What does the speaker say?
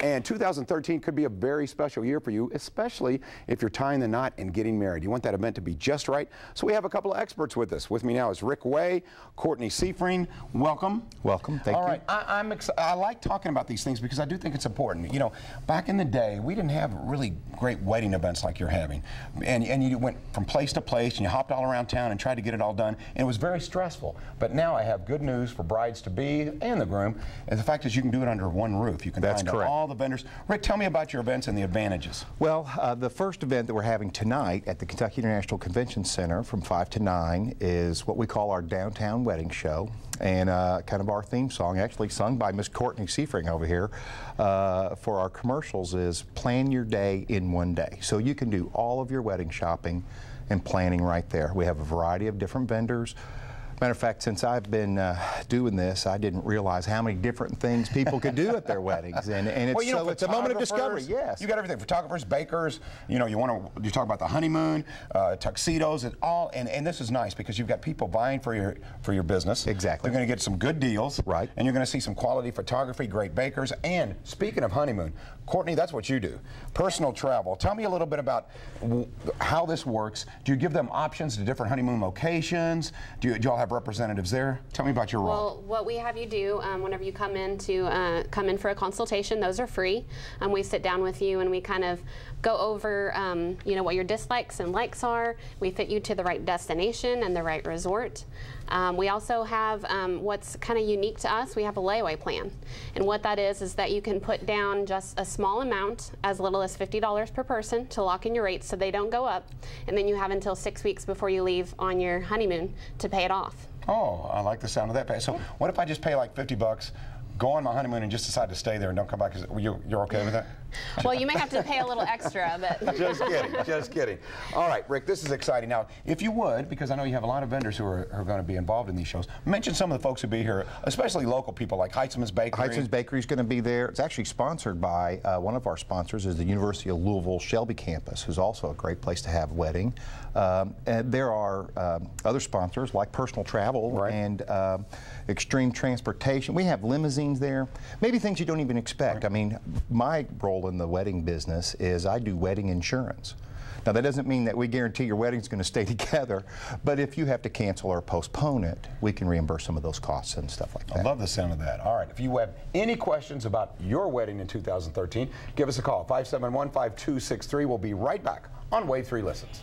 And 2013 could be a very special year for you, especially if you're tying the knot and getting married. You want that event to be just right. So we have a couple of experts with us. With me now is Rick Way, Courtney Seifring. Welcome. Welcome. Thank you. All right. I like talking about these things because I do think it's important. You know, back in the day, we didn't have really great wedding events like you're having. And you went from place to place and you hopped all around town and tried to get it all done. And it was very stressful. But now I have good news for brides-to-be and the groom. And the fact is you can do it under one roof. You can find all the vendors. Rick, tell me about your events and the advantages. Well, the first event that we're having tonight at the Kentucky International Convention Center from 5 to 9 is what we call our Downtown Wedding Show. And kind of our theme song, actually sung by Miss Courtney Seifring over here, for our commercials is plan your day in one day. So you can do all of your wedding shopping and planning right there. We have a variety of different vendors. Matter of fact, since I've been doing this, I didn't realize how many different things people could do at their weddings, and it's, well, you know, it's a moment of discovery. Yes, you got everything: photographers, bakers. You know, you talk about the honeymoon, tuxedos, and all. And this is nice because you've got people buying for your business. Exactly. They're going to get some good deals, right? And you're going to see some quality photography, great bakers. And speaking of honeymoon, Courtney, that's what you do. Personal travel. Tell me a little bit about how this works. Do you give them options to different honeymoon locations? Do you all have representatives there? Tell me about your role. Well, what we have you do whenever you come in for a consultation, those are free. We sit down with you and we kind of go over you know, what your dislikes and likes are. We fit you to the right destination and the right resort. We also have what's kind of unique to us. We have a layaway plan, and what that is that you can put down just a small amount, as little as $50 per person, to lock in your rates so they don't go up, and then you have until 6 weeks before you leave on your honeymoon to pay it off. Oh, I like the sound of that. So what if I just pay like 50 bucks, go on my honeymoon and just decide to stay there and don't come back? You're okay with that? Well, you may have to pay a little extra, but... Just kidding, just kidding. All right, Rick, this is exciting. Now, if you would, because I know you have a lot of vendors who are going to be involved in these shows, mention some of the folks who be here, especially local people like Heitzman's Bakery. Heitzman's Bakery is going to be there. It's actually sponsored by one of our sponsors is the University of Louisville Shelby campus, who's also a great place to have a wedding. And there are other sponsors like Personal Travel and Extreme Transportation. We have limousines there, maybe things you don't even expect. I mean, my role in the wedding business is I do wedding insurance. Now that doesn't mean that we guarantee your wedding's going to stay together, but if you have to cancel or postpone it, we can reimburse some of those costs and stuff like that. I love the sound of that. All right, if you have any questions about your wedding in 2013, give us a call, 571-5263. We'll be right back on Wave 3 Listens.